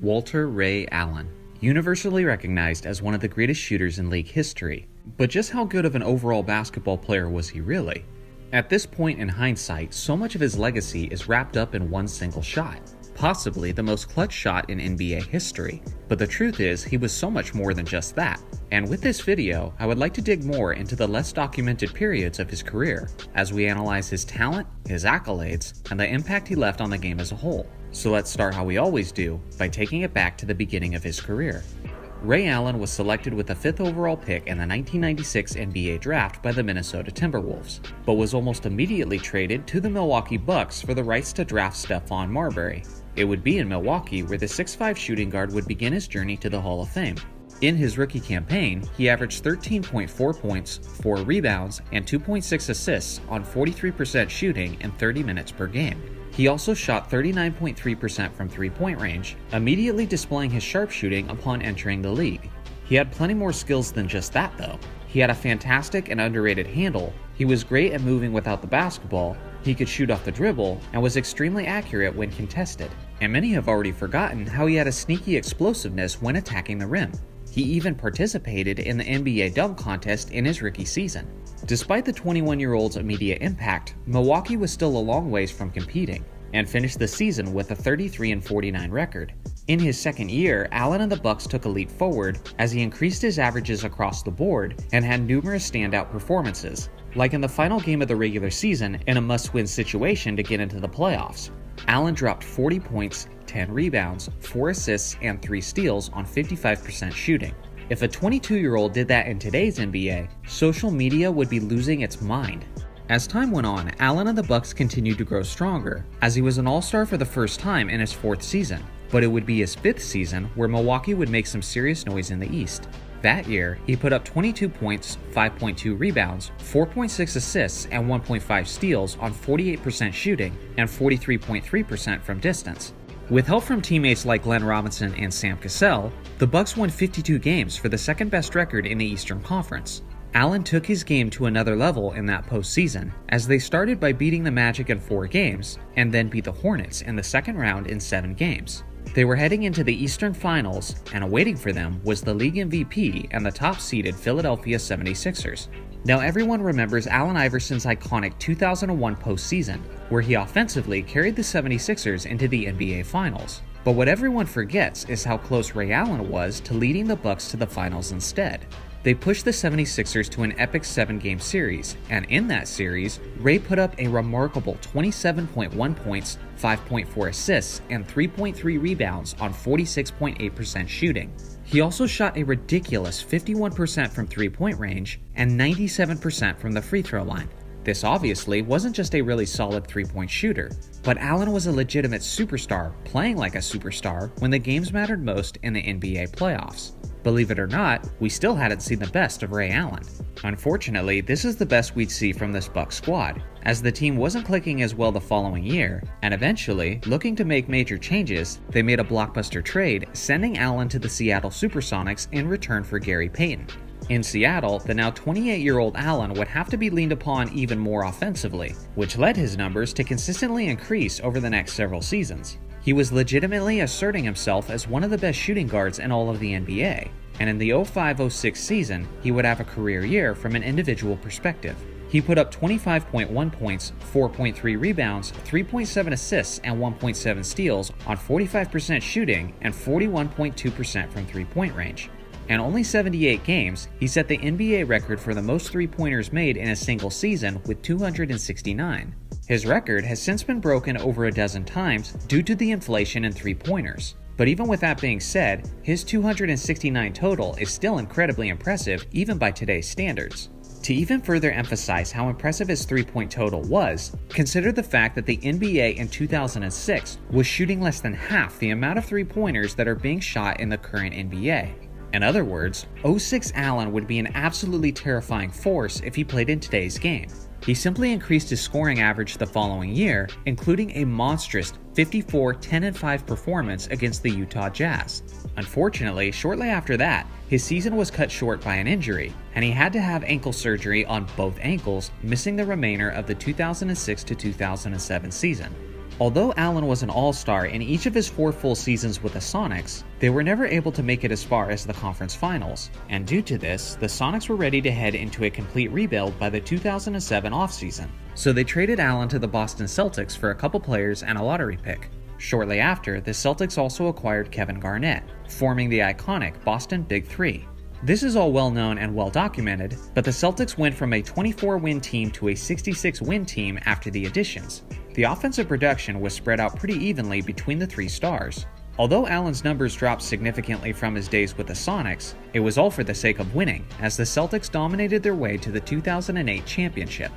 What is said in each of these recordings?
Walter Ray Allen, universally recognized as one of the greatest shooters in league history. But just how good of an overall basketball player was he really? At this point in hindsight, so much of his legacy is wrapped up in one single shot, possibly the most clutch shot in NBA history. But the truth is, he was so much more than just that. And with this video, I would like to dig more into the less documented periods of his career, as we analyze his talent, his accolades, and the impact he left on the game as a whole. So let's start how we always do, by taking it back to the beginning of his career. Ray Allen was selected with the 5th overall pick in the 1996 NBA draft by the Minnesota Timberwolves, but was almost immediately traded to the Milwaukee Bucks for the rights to draft Stephon Marbury. It would be in Milwaukee where the 6'5" shooting guard would begin his journey to the Hall of Fame. In his rookie campaign, he averaged 13.4 points, 4 rebounds, and 2.6 assists on 43% shooting in 30 minutes per game. He also shot 39.3% from three-point range, immediately displaying his sharpshooting upon entering the league. He had plenty more skills than just that though. He had a fantastic and underrated handle, he was great at moving without the basketball, he could shoot off the dribble, and was extremely accurate when contested. And many have already forgotten how he had a sneaky explosiveness when attacking the rim. He even participated in the NBA dunk contest in his rookie season. Despite the 21-year-old's immediate impact, Milwaukee was still a long ways from competing, and finished the season with a 33-49 record. In his second year, Allen and the Bucks took a leap forward as he increased his averages across the board and had numerous standout performances, like in the final game of the regular season in a must-win situation to get into the playoffs. Allen dropped 40 points, 10 rebounds, 4 assists, and 3 steals on 55% shooting. If a 22-year-old did that in today's NBA, social media would be losing its mind. As time went on, Allen and the Bucks continued to grow stronger, as he was an all-star for the first time in his 4th season, but it would be his 5th season where Milwaukee would make some serious noise in the East. That year, he put up 22 points, 5.2 rebounds, 4.6 assists, and 1.5 steals on 48% shooting and 43.3% from distance. With help from teammates like Glenn Robinson and Sam Cassell, the Bucks won 52 games for the second best record in the Eastern Conference. Allen took his game to another level in that postseason, as they started by beating the Magic in 4 games, and then beat the Hornets in the second round in 7 games. They were heading into the Eastern Finals, and awaiting for them was the league MVP and the top-seeded Philadelphia 76ers. Now everyone remembers Allen Iverson's iconic 2001 postseason, where he offensively carried the 76ers into the NBA Finals. But what everyone forgets is how close Ray Allen was to leading the Bucks to the finals instead. They pushed the 76ers to an epic 7-game series, and in that series, Ray put up a remarkable 27.1 points, 5.4 assists, and 3.3 rebounds on 46.8% shooting. He also shot a ridiculous 51% from three-point range and 97% from the free throw line. This obviously wasn't just a really solid three-point shooter, but Allen was a legitimate superstar, playing like a superstar when the games mattered most in the NBA playoffs. Believe it or not, we still hadn't seen the best of Ray Allen. Unfortunately, this is the best we'd see from this Bucks squad, as the team wasn't clicking as well the following year, and eventually, looking to make major changes, they made a blockbuster trade, sending Allen to the Seattle Supersonics in return for Gary Payton. In Seattle, the now 28-year-old Allen would have to be leaned upon even more offensively, which led his numbers to consistently increase over the next several seasons. He was legitimately asserting himself as one of the best shooting guards in all of the NBA, and in the 05-06 season, he would have a career year from an individual perspective. He put up 25.1 points, 4.3 rebounds, 3.7 assists, and 1.7 steals on 45% shooting and 41.2% from three-point range. In only 78 games, he set the NBA record for the most three-pointers made in a single season with 269. His record has since been broken over a dozen times due to the inflation in three-pointers. But even with that being said, his 269 total is still incredibly impressive even by today's standards. To even further emphasize how impressive his three-point total was, consider the fact that the NBA in 2006 was shooting less than half the amount of three-pointers that are being shot in the current NBA. In other words, 06 Allen would be an absolutely terrifying force if he played in today's game. He simply increased his scoring average the following year, including a monstrous 54-10-5 performance against the Utah Jazz. Unfortunately, shortly after that, his season was cut short by an injury, and he had to have ankle surgery on both ankles, missing the remainder of the 2006 to 2007 season. Although Allen was an all-star in each of his 4 full seasons with the Sonics, they were never able to make it as far as the conference finals, and due to this, the Sonics were ready to head into a complete rebuild by the 2007 offseason. So they traded Allen to the Boston Celtics for a couple players and a lottery pick. Shortly after, the Celtics also acquired Kevin Garnett, forming the iconic Boston Big Three. This is all well known and well documented, but the Celtics went from a 24-win team to a 66-win team after the additions. The offensive production was spread out pretty evenly between the 3 stars. Although Allen's numbers dropped significantly from his days with the Sonics, it was all for the sake of winning, as the Celtics dominated their way to the 2008 championship.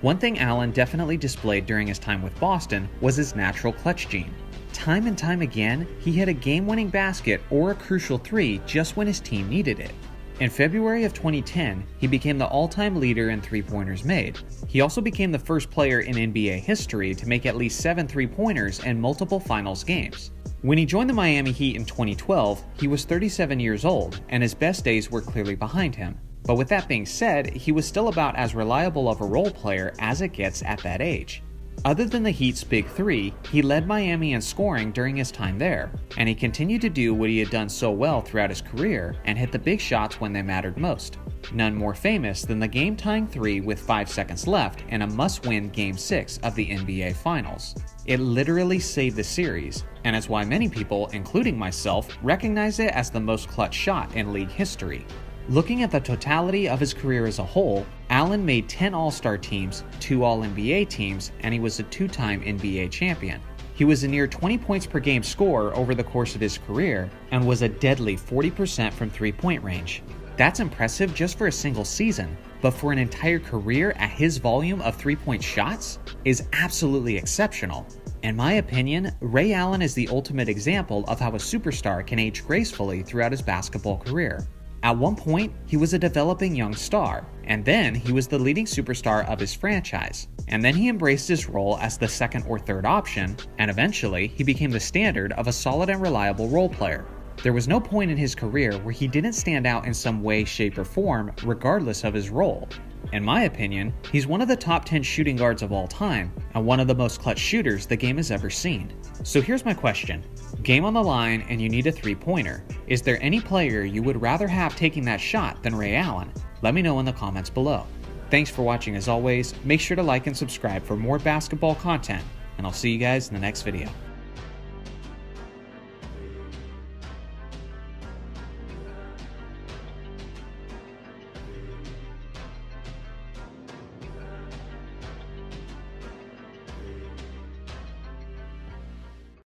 One thing Allen definitely displayed during his time with Boston was his natural clutch gene. Time and time again, he hit a game-winning basket or a crucial 3 just when his team needed it. In February of 2010, he became the all-time leader in three-pointers made. He also became the first player in NBA history to make at least 7 three-pointers in multiple finals games. When he joined the Miami Heat in 2012, he was 37 years old, and his best days were clearly behind him. But with that being said, he was still about as reliable of a role player as it gets at that age. Other than the Heat's Big Three, he led Miami in scoring during his time there, and he continued to do what he had done so well throughout his career and hit the big shots when they mattered most. None more famous than the game-tying 3 with 5 seconds left in a must-win Game 6 of the NBA Finals. It literally saved the series, and it's why many people, including myself, recognize it as the most clutch shot in league history. Looking at the totality of his career as a whole, Allen made 10 All-Star teams, 2 All-NBA teams, and he was a 2-time NBA champion. He was a near 20 points per game scorer over the course of his career, and was a deadly 40% from three-point range. That's impressive just for a single season, but for an entire career at his volume of three-point shots is absolutely exceptional. In my opinion, Ray Allen is the ultimate example of how a superstar can age gracefully throughout his basketball career. At one point, he was a developing young star, and then he was the leading superstar of his franchise. And then he embraced his role as the second or third option, and eventually he became the standard of a solid and reliable role player. There was no point in his career where he didn't stand out in some way, shape, or form, regardless of his role. In my opinion, he's one of the top 10 shooting guards of all time, and one of the most clutch shooters the game has ever seen. So here's my question. Game on the line and you need a three-pointer. Is there any player you would rather have taking that shot than Ray Allen? Let me know in the comments below. Thanks for watching as always. Make sure to like and subscribe for more basketball content, and I'll see you guys in the next video.